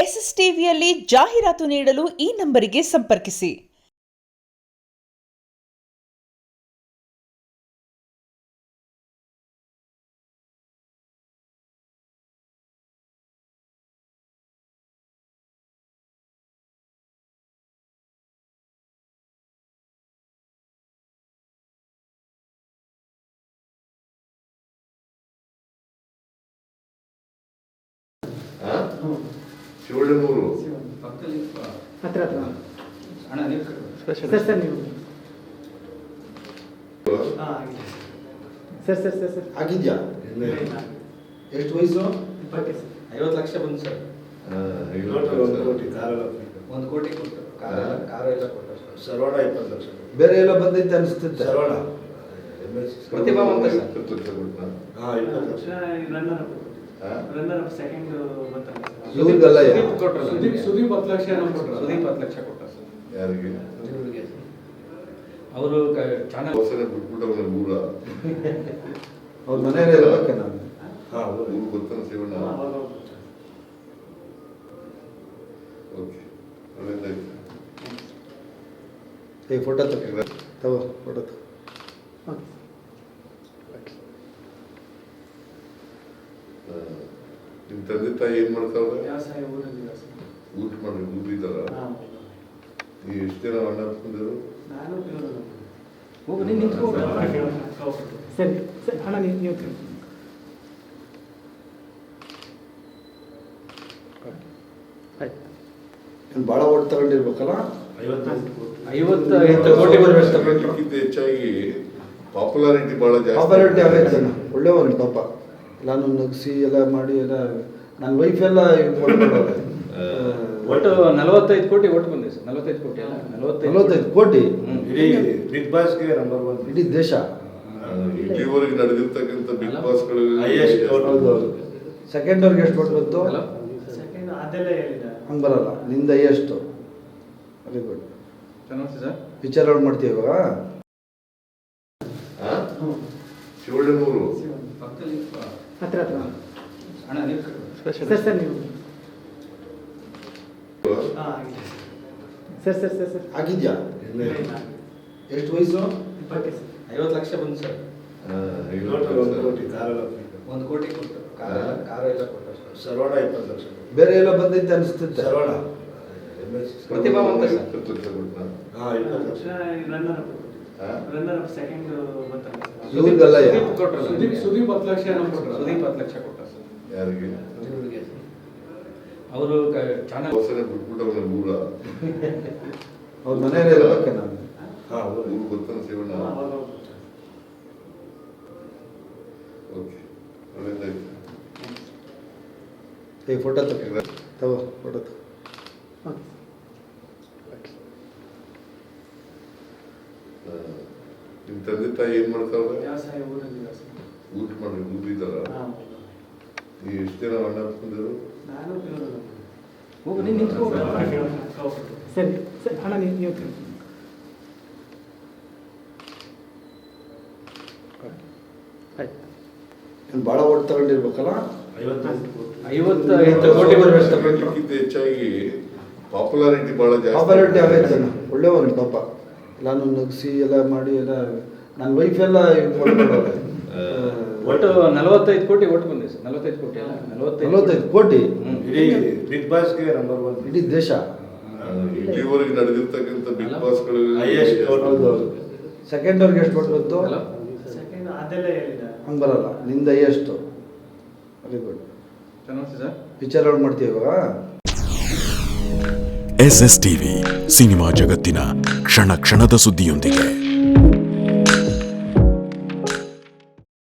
S S ಟಿವಿಯಲ್ಲಿ ಜಾಹೀರಾತು ನೀಡಲು ಈ ನಂಬರಿಗೆ ಸಂಪರ್ಕಿಸಿ. ಶಿವಳ್ಳಿಮೂರು ಹತ್ರ ಅಣ್ಣ ನೀವು ಸರ್ ನೀವು ಸರ್ ಆಗಿದ್ಯಾ? ಎಷ್ಟು ವಯಸ್ಸು? 50 ಲಕ್ಷ ಬಂದು ಸರ್. 1 ಕೋಟಿ ಕೊಟ್ಟು ಕಾರು ಎಲ್ಲ ಕೊಟ್ಟು ಸರ್. ಸರ್ವಣ 20 ಲಕ್ಷ. ಬೇರೆ ಎಲ್ಲ ಬಂದೈತೆ ಅನಿಸ್ತೈತೆ. ಸರ್ವಣ ಪ್ರತಿಭಾವಂತ ಸರ್. 20 ಲಕ್ಷ ಕೊಟ್ಟ. 20 ಲಕ್ಷ. ರನ್ನರ್ ಸೆಕೆಂಡ್ ಬರ್ತಾರೆ. ಇವ್ರಿಗೆಲ್ಲ ಸುದೀಪ್ 10 ಲಕ್ಷ ಸುದೀಪ್ 10 ಲಕ್ಷ ಕೊಟ್ಟ ಸರ್. ಯಾರಿಗೆ? ಅವರು ಚಾನಲ್ ಹೊಸನೆ ಬಿಟ್ಬಿಟ್ಟವ್ರೆ ಊರ. ಅವ್ರ ಮನೆಯಲ್ಲೇ ಇರ್ಬೇಕೆ ನಾನು. ಊರು ಗೊತ್ತಾನ ಶಿವಣ್ಣ. ಓಕೆ, ಒಳ್ಳೆದಾಯ್ತು. ಫೋಟೋ ತಗೋ ಫೋಟೋ ತಗೋ. ನಿಮ್ಮ ತಂದೆ ತಾಯಿ ಏನ್ ಮಾಡ್ತಾವ್ರೆ? ವ್ಯವಸಾಯ ಊರಲ್ಲಿ ಊಟ ಮಾಡಿ ಊರಿದಾರ? ನೀವು ಎಷ್ಟು ಜನ ಅಣ್ಣ ಹಾಕೊಂಡಿದ್ರು? ನಾನು ಹೋಗು ನೀನು ನಿಂತ್ಕೋ. ಸರಿ ಸರಿ ಅಣ್ಣ ನೀವು ನೀನು ಭಾಳ ಓಟ್ ತಗೊಂಡಿರ್ಬೇಕಲ್ಲ. 50 ಕೋಟಿ ಬರಬೇಕು. ಇದಕ್ಕಿಂತ ಹೆಚ್ಚಾಗಿ ಪಾಪ್ಯುಲಾರಿಟಿ ಬಹಳ ಜಾಸ್ತಿ. ಪಾಪ್ಯುಲಾರಿಟಿ ಆಗೈತೆ. ಒಳ್ಳೆಯವನು ಪಾಪ. ನಾನು ನಗಿಸಿ ಎಲ್ಲ ಮಾಡಿ ಎಲ್ಲ ನನ್ನ ವೈಫ್ ಎಲ್ಲ ಒಟ್ಟು 45 ಕೋಟಿ ಒಟ್ಟು ಬಂದಿದೆ ಸರ್. 45 ಕೋಟಿ ಅಲ್ಲ 45 ಕೋಟಿ ಬಿಗ್ ಬಾಸ್ಗೆ ನಂಬರ್ 1 ಇಡೀ ದೇಶ. ಇಲ್ಲಿವರೆಗೆ ನಡೆದಿರ್ತಕ್ಕಂಥ ಬಿಗ್ ಬಾಸ್ಗಳು ಹೌದು. ಸೆಕೆಂಡ್ ಅವ್ರಿಗೆ ಎಷ್ಟು ಕೊಟ್ಟು ಬಂತು? ಸೆಕೆಂಡ್ ಅದೆಲ್ಲ ಹೇಳಿದ ಹಂಗೆ ಬರಲ್ಲ. ನಿಂದ ಎಷ್ಟು? Very good. ಚೆನ್ನಾಗಿ ಸರ್. ಪಿಕ್ಚರ್ ಔಟ್ ಮಾಡ್ತೀವಿ ಇವಾಗ. ಶಿವಳ್ಳಿಮೂರು ಹತ್ರ ಅಣ್ಣ ನೀವು ಸರ್ ನೀವು ಸರ್ ಆಗಿದ್ಯಾ? ಎಷ್ಟು ವಯಸ್ಸು? 50 ಲಕ್ಷ ಬಂದು ಸರ್. 1 ಕೋಟಿ ಕೊಟ್ಟು ಕಾರು ಎಲ್ಲ ಕೊಟ್ಟು ಸರ್. ಸರ್ವಣ 20 ಲಕ್ಷ. ಬೇರೆ ಎಲ್ಲ ಬಂದೈತೆ ಅನಿಸ್ತೈತೆ. ಸರ್ವಣ ಪ್ರತಿಭಾವಂತ ಸರ್. 20 ಲಕ್ಷ ಕೊಟ್ಟ. 20 ಲಕ್ಷ. ರನ್ನರ್ ಸೆಕೆಂಡ್ ಬರ್ತಾರೆ. ಇವ್ರಿಗೆಲ್ಲ ಸುದೀಪ್ 10 ಲಕ್ಷ ಸುದೀಪ್ 10 ಲಕ್ಷ ಕೊಟ್ಟ ಸರ್. ಯಾರಿಗೆ? ಅವರು ಚಾನಲ್ ಹೊಸನೆ ಬಿಟ್ಬಿಟ್ಟವ್ರೆ ಊರ. ಅವ್ರ ಮನೆಯಲ್ಲೇ ಇರ್ಬೇಕೆ ನಾನು. ಊರು ಗೊತ್ತಾನ ಶಿವಣ್ಣ. ಓಕೆ, ಒಳ್ಳೆದಾಯ್ತು. ಫೋಟೋ ತಗೋ ಫೋಟೋ ತಗೋ. ನಿಮ್ಮ ತಂದೆ ತಾಯಿ ಏನ್ ಮಾಡ್ತಾವ್ರೆ? ವ್ಯವಸಾಯ ಊರಲ್ಲಿ ಊಟ ಮಾಡಿ ಊರಿದಾರ? ನೀವು ಎಷ್ಟು ಜನ ಅಣ್ಣ ಹಾಕೊಂಡಿದ್ರು? ನಾನು ಹೋಗು ನೀನು ನಿಂತ್ಕೋ. ಸರಿ ಸರಿ ಅಣ್ಣ ನೀವು ನೀನು ಭಾಳ ಓಟ್ ತಗೊಂಡಿರ್ಬೇಕಲ್ಲ. 50 ಕೋಟಿ ಬರಬೇಕು. ಇದಕ್ಕಿಂತ ಹೆಚ್ಚಾಗಿ ಪಾಪ್ಯುಲಾರಿಟಿ ಬಹಳ ಜಾಸ್ತಿ. ಪಾಪ್ಯುಲಾರಿಟಿ ಆಗೈತೆ. ಒಳ್ಳೆಯವನು ಪಾಪ. ನಾನು ನಗಿಸಿ ಎಲ್ಲ ಮಾಡಿ ಎಲ್ಲ ನನ್ನ ವೈಫ್ ಎಲ್ಲ ಒಟ್ಟು 45 ಕೋಟಿ ಒಟ್ಟು ಬಂದಿದೆ ಸರ್. 45 ಕೋಟಿ ಅಲ್ಲ 45 ಕೋಟಿ ಬಿಗ್ ಬಾಸ್ಗೆ ನಂಬರ್ 1 ಇಡೀ ದೇಶ. ಇಲ್ಲಿವರೆಗೆ ನಡೆದಿರ್ತಕ್ಕಂಥ ಬಿಗ್ ಬಾಸ್ಗಳು ಹೌದು. ಸೆಕೆಂಡ್ ಅವ್ರಿಗೆ ಎಷ್ಟು ಕೊಟ್ಟು ಬಂತು? ಸೆಕೆಂಡ್ ಅದೆಲ್ಲ ಹೇಳಿದ ಹಂಗೆ ಬರಲ್ಲ. ನಿಂದ ಎಷ್ಟು? Very good. ಚೆನ್ನಾಗಿ ಸರ್. ಪಿಕ್ಚರ್ ಔಟ್ ಮಾಡ್ತೀವಿ ಇವಾಗ. ಎಸ್ಎಸ್ ಟಿವಿ ಸಿನಿಮಾ ಜಗತ್ತಿನ ಕ್ಷಣ ಕ್ಷಣದ ಸುದ್ದಿಯೊಂದಿಗೆ.